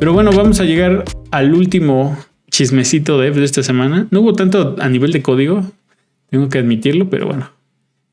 Pero bueno, vamos a llegar al último chismecito dev de esta semana. No hubo tanto a nivel de código, tengo que admitirlo, pero bueno,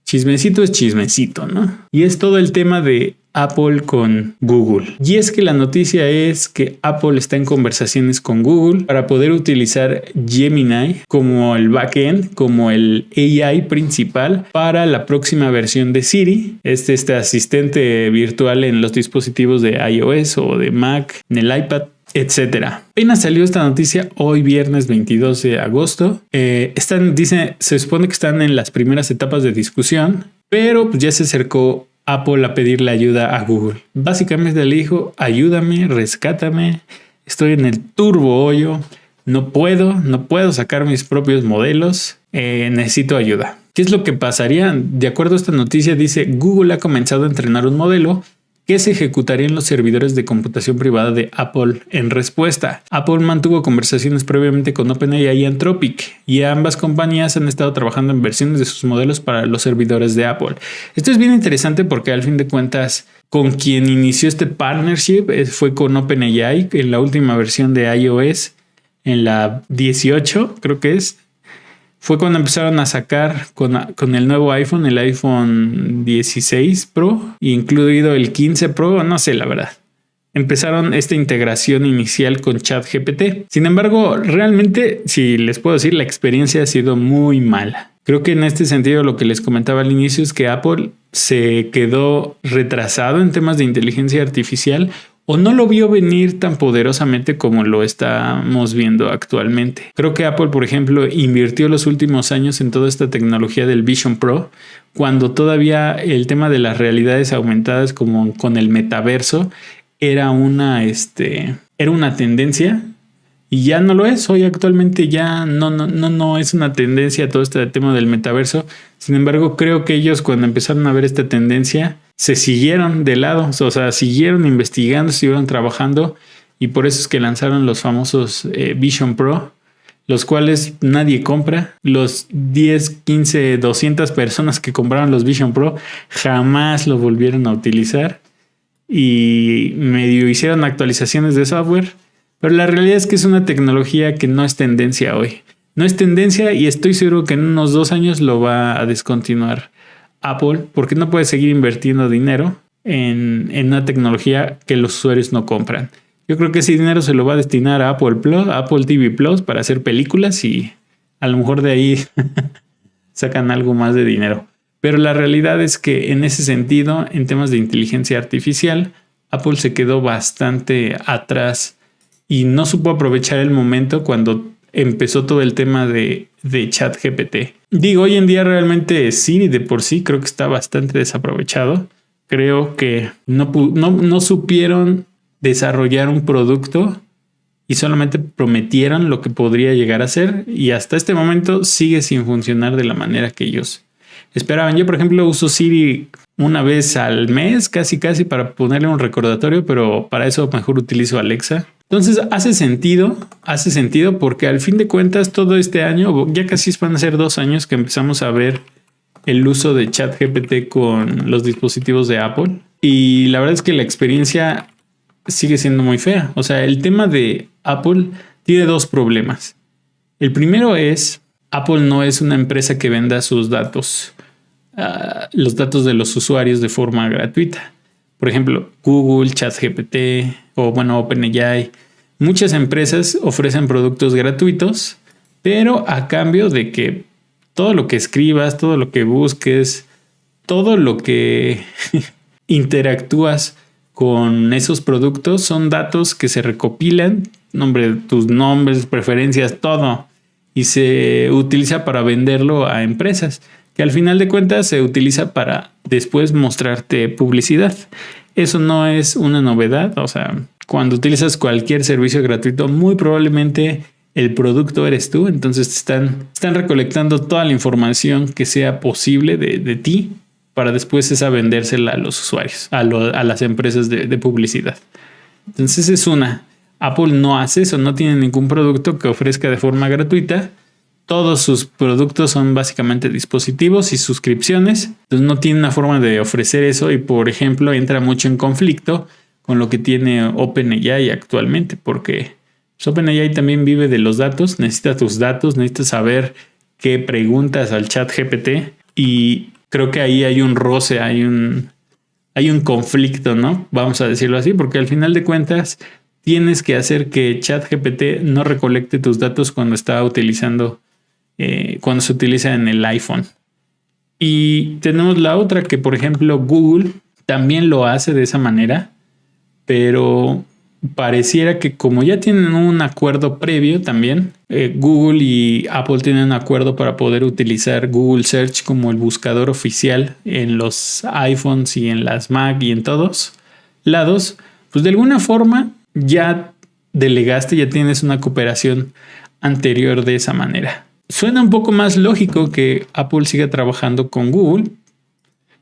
chismecito es chismecito, ¿no? Y es todo el tema de Apple con Google. Y es que la noticia es que Apple está en conversaciones con Google para poder utilizar Gemini como el backend, como el AI principal para la próxima versión de Siri, este asistente virtual en los dispositivos de iOS o de Mac, en el iPad, etcétera. Apenas salió esta noticia hoy viernes 22 de agosto. Se supone que están en las primeras etapas de discusión, pero pues ya se acercó Apple a pedirle ayuda a Google. Básicamente le dijo: ayúdame, rescátame, estoy en el turbo hoyo, no puedo sacar mis propios modelos, necesito ayuda. ¿Qué es lo que pasaría? De acuerdo a esta noticia dice: Google ha comenzado a entrenar un modelo que se ejecutaría en los servidores de computación privada de Apple. En respuesta, Apple mantuvo conversaciones previamente con OpenAI y Anthropic, y ambas compañías han estado trabajando en versiones de sus modelos para los servidores de Apple. Esto es bien interesante porque al fin de cuentas, con quien inició este partnership fue con OpenAI en la última versión de iOS, en la 18 creo que es. Fue cuando empezaron a sacar con el nuevo iPhone, el iPhone 16 Pro, incluido el 15 Pro, no sé la verdad. Empezaron esta integración inicial con ChatGPT. Sin embargo, realmente, si les puedo decir, la experiencia ha sido muy mala. Creo que en este sentido lo que les comentaba al inicio es que Apple se quedó retrasado en temas de inteligencia artificial, o no lo vio venir tan poderosamente como lo estamos viendo actualmente. Creo que Apple, por ejemplo, invirtió los últimos años en toda esta tecnología del Vision Pro, cuando todavía el tema de las realidades aumentadas como con el metaverso era una tendencia, y ya no lo es. Hoy actualmente ya no es una tendencia todo este tema del metaverso. Sin embargo, creo que ellos, cuando empezaron a ver esta tendencia, se siguieron de lado, o sea, siguieron investigando, siguieron trabajando, y por eso es que lanzaron los famosos Vision Pro, los cuales nadie compra. Los 10, 15, 200 personas que compraron los Vision Pro jamás lo volvieron a utilizar, y medio hicieron actualizaciones de software, pero la realidad es que es una tecnología que no es tendencia hoy. No es tendencia, y estoy seguro que en unos 2 años lo va a descontinuar Apple, porque no puede seguir invirtiendo dinero en una tecnología que los usuarios no compran. Yo creo que ese dinero se lo va a destinar a Apple Plus, a Apple TV Plus, para hacer películas, y a lo mejor de ahí sacan algo más de dinero. Pero la realidad es que en ese sentido, en temas de inteligencia artificial, Apple se quedó bastante atrás y no supo aprovechar el momento cuando empezó todo el tema de ChatGPT. Digo, hoy en día realmente Siri de por sí creo que está bastante desaprovechado. Creo que no supieron desarrollar un producto y solamente prometieron lo que podría llegar a ser, y hasta este momento sigue sin funcionar de la manera que ellos esperaban. Yo, por ejemplo, uso Siri una vez al mes, casi para ponerle un recordatorio, pero para eso mejor utilizo Alexa. Entonces hace sentido porque al fin de cuentas todo este año, ya casi van a ser 2 años que empezamos a ver el uso de ChatGPT con los dispositivos de Apple, y la verdad es que la experiencia sigue siendo muy fea. O sea, el tema de Apple tiene 2 problemas. El primero es: Apple no es una empresa que venda sus datos, los datos de los usuarios de forma gratuita. Por ejemplo, Google, ChatGPT o OpenAI. Muchas empresas ofrecen productos gratuitos, pero a cambio de que todo lo que escribas, todo lo que busques, todo lo que interactúas con esos productos son datos que se recopilan, tus nombres, preferencias, todo, y se utiliza para venderlo a empresas, que al final de cuentas se utiliza para después mostrarte publicidad. Eso no es una novedad. O sea, cuando utilizas cualquier servicio gratuito, muy probablemente el producto eres tú. Entonces están recolectando toda la información que sea posible de ti, para después esa vendérsela a los usuarios, a las empresas de publicidad. Entonces es una. Apple no hace eso, no tiene ningún producto que ofrezca de forma gratuita. Todos sus productos son básicamente dispositivos y suscripciones. Entonces no tiene una forma de ofrecer eso, y por ejemplo entra mucho en conflicto con lo que tiene OpenAI actualmente, porque pues, OpenAI también vive de los datos, necesita tus datos, necesitas saber qué preguntas al chat GPT, y creo que ahí hay un roce, hay un conflicto, ¿no? Vamos a decirlo así, porque al final de cuentas tienes que hacer que ChatGPT no recolecte tus datos cuando está utilizando, cuando se utiliza en el iPhone. Y tenemos la otra que, por ejemplo, Google también lo hace de esa manera, pero pareciera que como ya tienen un acuerdo previo también, Google y Apple tienen un acuerdo para poder utilizar Google Search como el buscador oficial en los iPhones y en las Mac y en todos lados, pues de alguna forma ya delegaste, ya tienes una cooperación anterior de esa manera. Suena un poco más lógico que Apple siga trabajando con Google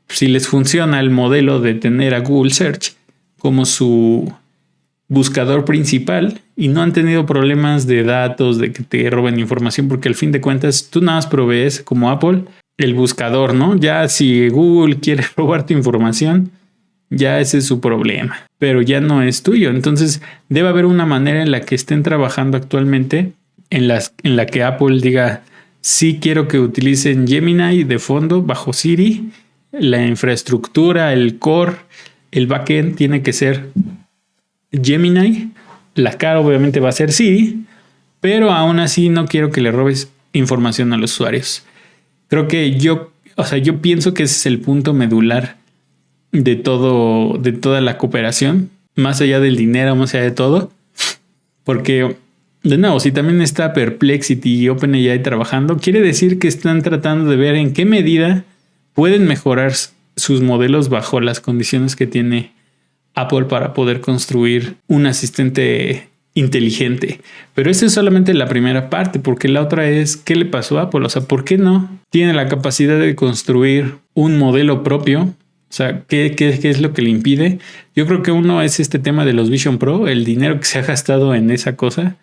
si les funciona el modelo de tener a Google Search como su buscador principal y no han tenido problemas de datos, de que te roben información, porque al fin de cuentas tú nada más provees como Apple el buscador, ¿no? Ya si Google quiere robar tu información, ya ese es su problema, pero ya no es tuyo. Entonces debe haber una manera en la que estén trabajando actualmente en la que Apple diga, sí quiero que utilicen Gemini de fondo bajo Siri, la infraestructura, el core, el backend tiene que ser Gemini, la cara obviamente va a ser Siri, pero aún así no quiero que le robes información a los usuarios. Creo que yo pienso que ese es el punto medular de toda la cooperación, más allá del dinero, más allá de todo, porque de nuevo, si también está Perplexity y OpenAI trabajando, quiere decir que están tratando de ver en qué medida pueden mejorar sus modelos bajo las condiciones que tiene Apple para poder construir un asistente inteligente. Pero esa es solamente la primera parte, porque la otra es ¿qué le pasó a Apple? O sea, ¿por qué no tiene la capacidad de construir un modelo propio? O sea, ¿qué es lo que le impide? Yo creo que uno es este tema de los Vision Pro, el dinero que se ha gastado en esa cosa.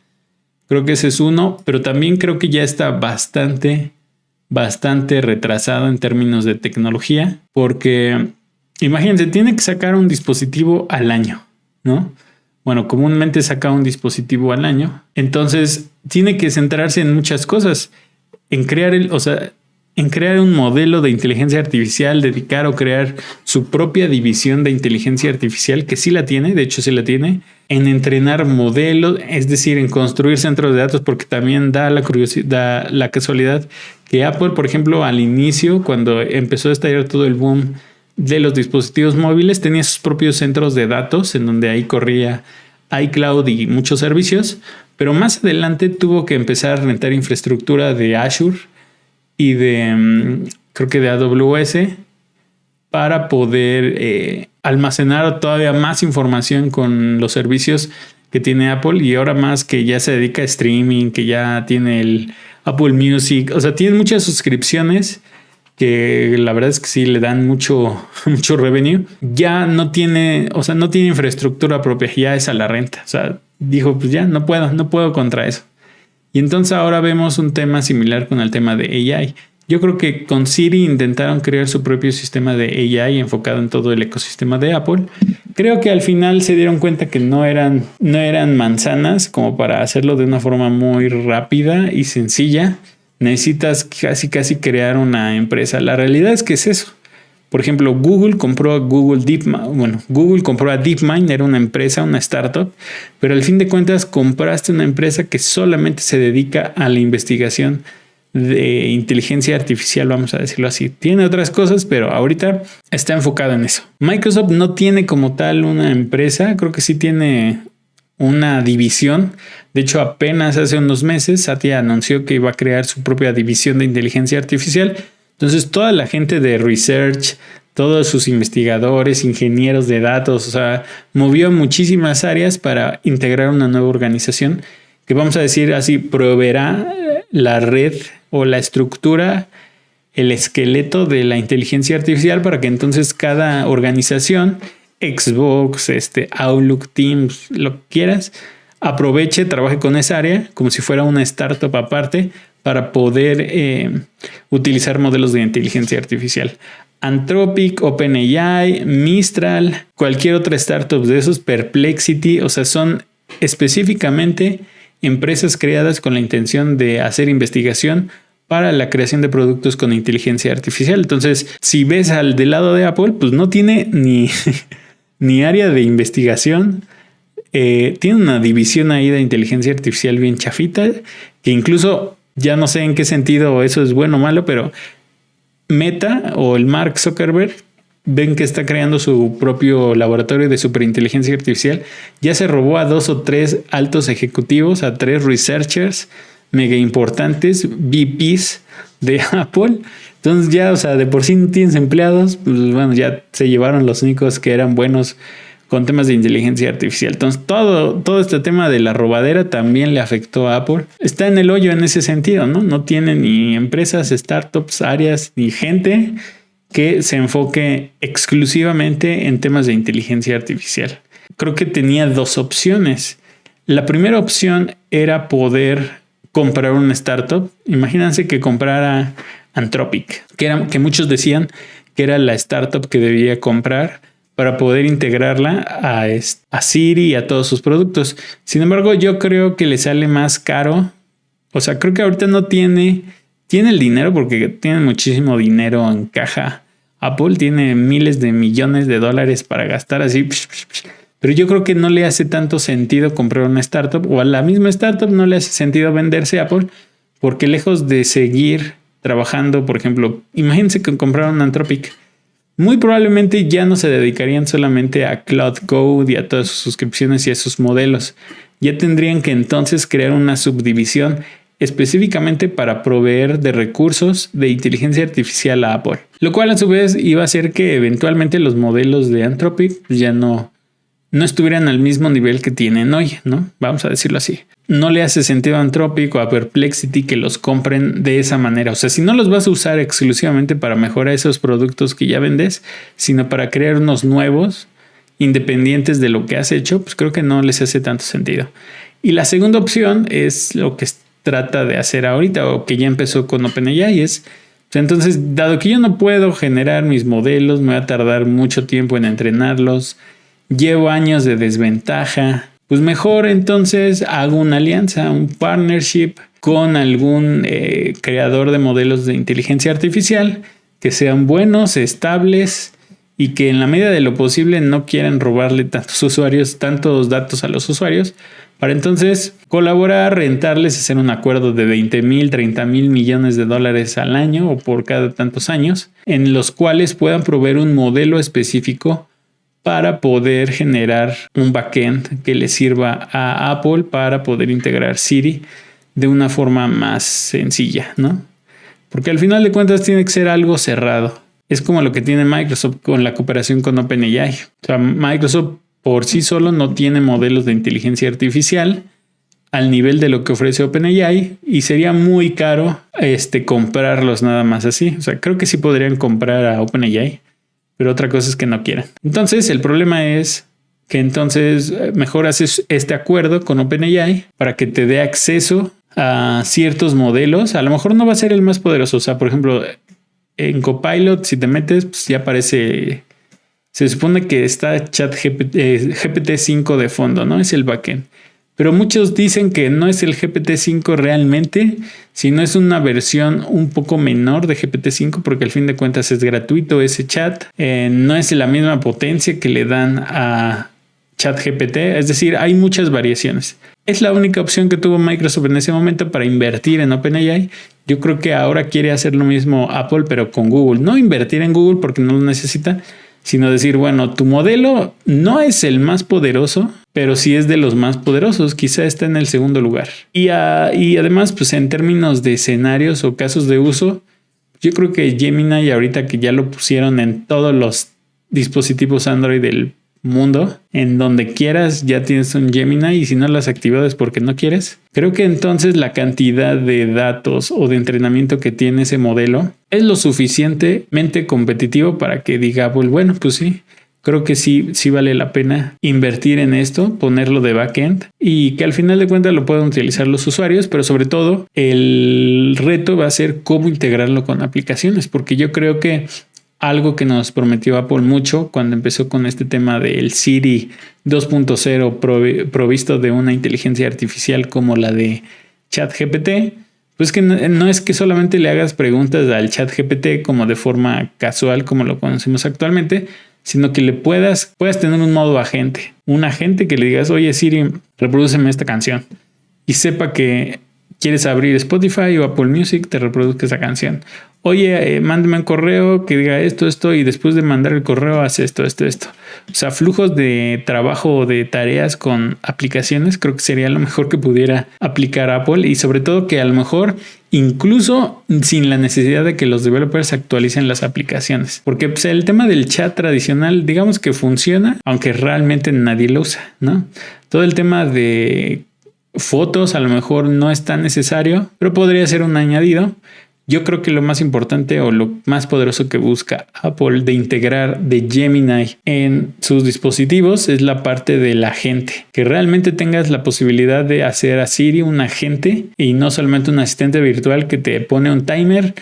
Creo que ese es uno, pero también creo que ya está bastante retrasado en términos de tecnología, porque imagínense, tiene que sacar un dispositivo al año, ¿no? Bueno, comúnmente saca un dispositivo al año. Entonces, tiene que centrarse en muchas cosas. En crear un modelo de inteligencia artificial, dedicar o crear su propia división de inteligencia artificial, que sí la tiene, de hecho sí la tiene. En entrenar modelos, es decir, en construir centros de datos, porque también da la casualidad que Apple, por ejemplo, al inicio, cuando empezó a estallar todo el boom de los dispositivos móviles, tenía sus propios centros de datos en donde ahí corría iCloud y muchos servicios, pero más adelante tuvo que empezar a rentar infraestructura de Azure y creo que de AWS para poder almacenar todavía más información con los servicios que tiene Apple, y ahora más que ya se dedica a streaming, que ya tiene el Apple Music, o sea, tiene muchas suscripciones que la verdad es que sí le dan mucho revenue. Ya no tiene infraestructura propia, ya es a la renta. O sea, dijo, pues ya no puedo contra eso. Y entonces ahora vemos un tema similar con el tema de AI. Yo creo que con Siri intentaron crear su propio sistema de AI enfocado en todo el ecosistema de Apple. Creo que al final se dieron cuenta que no eran manzanas como para hacerlo de una forma muy rápida y sencilla. Necesitas casi crear una empresa. La realidad es que es eso. Por ejemplo, Google compró a Google compró a DeepMind, era una empresa, una startup, pero al fin de cuentas compraste una empresa que solamente se dedica a la investigación de inteligencia artificial, vamos a decirlo así. Tiene otras cosas, pero ahorita está enfocado en eso. Microsoft no tiene como tal una empresa, creo que sí tiene una división. De hecho, apenas hace unos meses Satya anunció que iba a crear su propia división de inteligencia artificial. Entonces, toda la gente de research, todos sus investigadores, ingenieros de datos, o sea, movió muchísimas áreas para integrar una nueva organización que, vamos a decir así, proveerá la red o la estructura, el esqueleto de la inteligencia artificial para que entonces cada organización, Xbox, Outlook, Teams, lo que quieras, aproveche, trabaje con esa área como si fuera una startup aparte para poder utilizar modelos de inteligencia artificial. Anthropic, OpenAI, Mistral, cualquier otra startup de esos, Perplexity, o sea, son específicamente empresas creadas con la intención de hacer investigación para la creación de productos con inteligencia artificial. Entonces, si ves al del lado de Apple, pues no tiene ni área de investigación. Tiene una división ahí de inteligencia artificial bien chafita, que incluso ya no sé en qué sentido eso es bueno o malo, pero Meta o el Mark Zuckerberg ven que está creando su propio laboratorio de superinteligencia artificial. Ya se robó a 2 o 3 altos ejecutivos, a 3 researchers mega importantes, VPs de Apple. Entonces ya, o sea, de por sí no tienes empleados, pues bueno, ya se llevaron los únicos que eran buenos con temas de inteligencia artificial. Entonces todo este tema de la robadera también le afectó a Apple. Está en el hoyo en ese sentido, ¿no? No tiene ni empresas, startups, áreas, ni gente que se enfoque exclusivamente en temas de inteligencia artificial. Creo que tenía 2 opciones. La primera opción era poder comprar una startup. Imagínense que comprara Anthropic, que muchos decían que era la startup que debía comprar para poder integrarla a Siri y a todos sus productos. Sin embargo, yo creo que le sale más caro. O sea, creo que ahorita no tiene el dinero, porque tiene muchísimo dinero en caja. Apple tiene miles de millones de dólares para gastar así. Pero yo creo que no le hace tanto sentido comprar una startup, o a la misma startup no le hace sentido venderse a Apple, porque lejos de seguir trabajando, por ejemplo, imagínense que compraron Anthropic, muy probablemente ya no se dedicarían solamente a Cloud Code y a todas sus suscripciones y a sus modelos. Ya tendrían que entonces crear una subdivisión específicamente para proveer de recursos de inteligencia artificial a Apple. Lo cual a su vez iba a hacer que eventualmente los modelos de Anthropic ya no estuvieran al mismo nivel que tienen hoy, ¿no? Vamos a decirlo así. No le hace sentido a Anthropic o a Perplexity que los compren de esa manera. O sea, si no los vas a usar exclusivamente para mejorar esos productos que ya vendes, sino para crear unos nuevos, independientes de lo que has hecho, pues creo que no les hace tanto sentido. Y la segunda opción es lo que trata de hacer ahorita, o que ya empezó con OpenAI, es, pues entonces, dado que yo no puedo generar mis modelos, me va a tardar mucho tiempo en entrenarlos, llevo años de desventaja, pues mejor entonces hago una alianza, un partnership con algún creador de modelos de inteligencia artificial que sean buenos, estables y que en la medida de lo posible no quieran robarle tantos datos a los usuarios, para entonces colaborar, rentarles, hacer un acuerdo de 20,000, 30,000 millones de dólares al año o por cada tantos años, en los cuales puedan proveer un modelo específico para poder generar un backend que le sirva a Apple para poder integrar Siri de una forma más sencilla, ¿no? Porque al final de cuentas tiene que ser algo cerrado. Es como lo que tiene Microsoft con la cooperación con OpenAI. O sea, Microsoft por sí solo no tiene modelos de inteligencia artificial al nivel de lo que ofrece OpenAI y sería muy caro comprarlos nada más así. O sea, creo que sí podrían comprar a OpenAI, pero otra cosa es que no quieran. Entonces, el problema es que entonces mejor haces este acuerdo con OpenAI para que te dé acceso a ciertos modelos. A lo mejor no va a ser el más poderoso. O sea, por ejemplo, en Copilot, si te metes, pues ya aparece. Se supone que está GPT-5 de fondo, ¿no? Es el backend. Pero muchos dicen que no es el GPT-5 realmente, sino es una versión un poco menor de GPT-5, porque al fin de cuentas es gratuito ese chat. No es la misma potencia que le dan a ChatGPT. Es decir, hay muchas variaciones. Es la única opción que tuvo Microsoft en ese momento para invertir en OpenAI. Yo creo que ahora quiere hacer lo mismo Apple, pero con Google. No invertir en Google porque no lo necesita, sino decir, bueno, tu modelo no es el más poderoso, pero sí es de los más poderosos, quizá está en el segundo lugar. Y además, pues en términos de escenarios o casos de uso, yo creo que Gemini, ahorita que ya lo pusieron en todos los dispositivos Android del mundo, en donde quieras ya tienes un Gemini, y si no lo has activado es porque no quieres. Creo que entonces la cantidad de datos o de entrenamiento que tiene ese modelo es lo suficientemente competitivo para que diga, bueno, pues sí, creo que sí vale la pena invertir en esto, ponerlo de backend y que al final de cuentas lo puedan utilizar los usuarios, pero sobre todo el reto va a ser cómo integrarlo con aplicaciones, porque yo creo que algo que nos prometió Apple mucho cuando empezó con este tema del Siri 2.0 provisto de una inteligencia artificial como la de ChatGPT. Pues que no es que solamente le hagas preguntas al ChatGPT como de forma casual como lo conocemos actualmente, sino que le puedas tener un modo agente. Un agente que le digas, oye Siri, reprodúceme esta canción. Y sepa que quieres abrir Spotify o Apple Music, te reproduzca esa canción. Oye, mándame un correo que diga esto, y después de mandar el correo hace esto. O sea, flujos de trabajo o de tareas con aplicaciones creo que sería lo mejor que pudiera aplicar Apple, y sobre todo que a lo mejor incluso sin la necesidad de que los developers actualicen las aplicaciones. Porque pues, el tema del chat tradicional, digamos que funciona, aunque realmente nadie lo usa, ¿no? Todo el tema de fotos a lo mejor no es tan necesario, pero podría ser un añadido. Yo creo que lo más importante o lo más poderoso que busca Apple de integrar de Gemini en sus dispositivos es la parte del agente. Que realmente tengas la posibilidad de hacer a Siri un agente y no solamente un asistente virtual que te pone un timer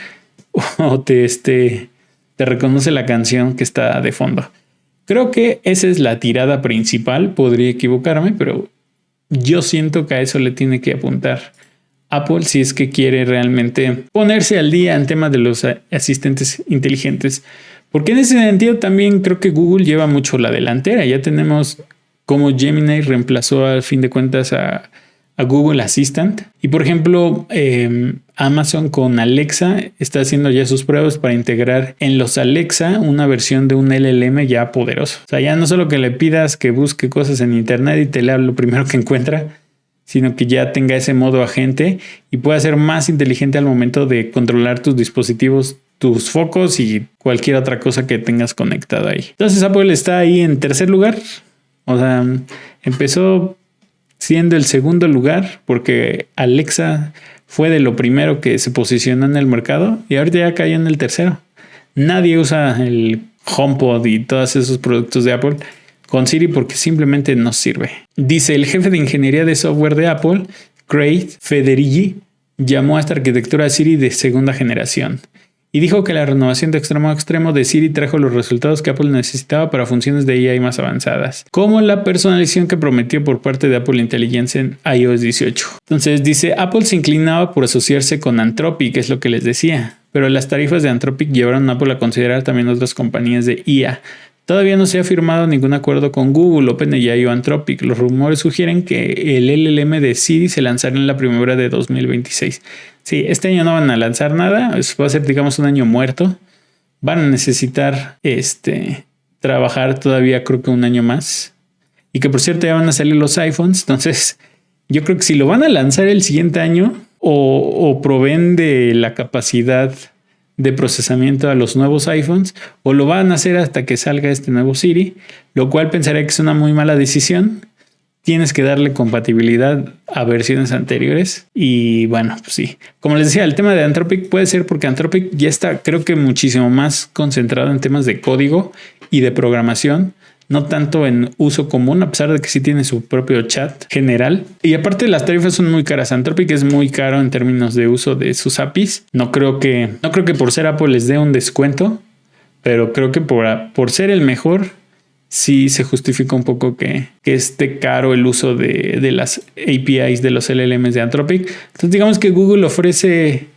o te reconoce la canción que está de fondo. Creo que esa es la tirada principal. Podría equivocarme, pero yo siento que a eso le tiene que apuntar Apple si es que quiere realmente ponerse al día en temas de los asistentes inteligentes. Porque en ese sentido también creo que Google lleva mucho la delantera. Ya tenemos cómo Gemini reemplazó al fin de cuentas a Google Assistant. Y por ejemplo, Amazon con Alexa está haciendo ya sus pruebas para integrar en los Alexa una versión de un LLM ya poderoso. O sea, ya no solo que le pidas que busque cosas en internet y te lea lo primero que encuentra, sino que ya tenga ese modo agente y pueda ser más inteligente al momento de controlar tus dispositivos, tus focos y cualquier otra cosa que tengas conectado ahí. Entonces Apple está ahí en tercer lugar. O sea, empezó siendo el segundo lugar porque Alexa fue de lo primero que se posicionó en el mercado y ahorita ya cayó en el tercero. Nadie usa el HomePod y todos esos productos de Apple con Siri porque simplemente no sirve. Dice el jefe de ingeniería de software de Apple, Craig Federighi, llamó a esta arquitectura Siri de segunda generación y dijo que la renovación de extremo a extremo de Siri trajo los resultados que Apple necesitaba para funciones de AI más avanzadas, como la personalización que prometió por parte de Apple Intelligence en iOS 18. Entonces dice, Apple se inclinaba por asociarse con Anthropic, es lo que les decía, pero las tarifas de Anthropic llevaron a Apple a considerar también otras compañías de IA. Todavía no se ha firmado ningún acuerdo con Google, OpenAI o Anthropic. Los rumores sugieren que el LLM de Siri se lanzará en la primavera de 2026. Sí, este año no van a lanzar nada. Eso va a ser, digamos, un año muerto. Van a necesitar trabajar todavía, creo que un año más. Y que por cierto ya van a salir los iPhones. Entonces, yo creo que si lo van a lanzar el siguiente año o proveen de la capacidad de procesamiento a los nuevos iPhones, o lo van a hacer hasta que salga este nuevo Siri, lo cual pensaría que es una muy mala decisión. Tienes que darle compatibilidad a versiones anteriores y bueno, pues sí. Como les decía, el tema de Anthropic puede ser porque Anthropic ya está, creo que muchísimo más concentrado en temas de código y de programación, no tanto en uso común, a pesar de que sí tiene su propio chat general. Y aparte las tarifas son muy caras. Anthropic es muy caro en términos de uso de sus APIs. No creo que por ser Apple les dé un descuento, pero creo que por ser el mejor, sí se justifica un poco que esté caro el uso de las APIs de los LLMs de Anthropic. Entonces digamos que Google ofrece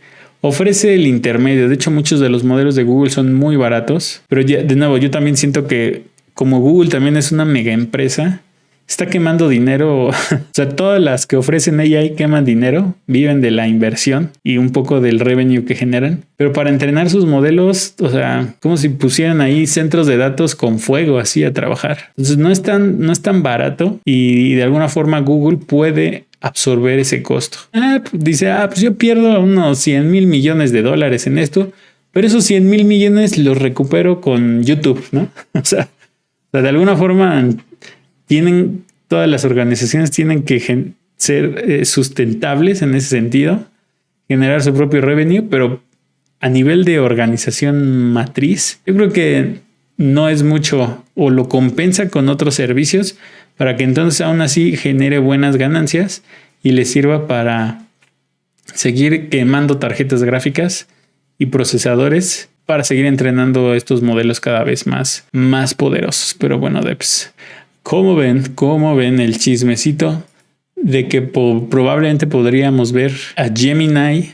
el intermedio. De hecho, muchos de los modelos de Google son muy baratos, pero ya, de nuevo, yo también siento que como Google también es una mega empresa, está quemando dinero. O sea, todas las que ofrecen AI queman dinero, viven de la inversión y un poco del revenue que generan. Pero para entrenar sus modelos, o sea, como si pusieran ahí centros de datos con fuego así a trabajar. Entonces no es tan barato y de alguna forma Google puede absorber ese costo. Dice, pues yo pierdo unos 100 mil millones de dólares en esto, pero esos 100 mil millones los recupero con YouTube, ¿no? O sea, de alguna forma todas las organizaciones tienen que ser sustentables en ese sentido, generar su propio revenue, pero a nivel de organización matriz, yo creo que no es mucho o lo compensa con otros servicios para que entonces aún así genere buenas ganancias y le sirva para seguir quemando tarjetas gráficas y procesadores para seguir entrenando estos modelos cada vez más poderosos. Pero bueno, devs, ¿cómo ven el chismecito de que probablemente podríamos ver a Gemini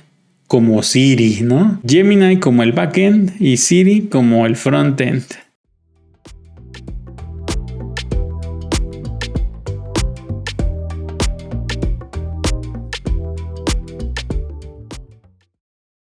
como Siri, ¿no? Gemini como el backend y Siri como el frontend.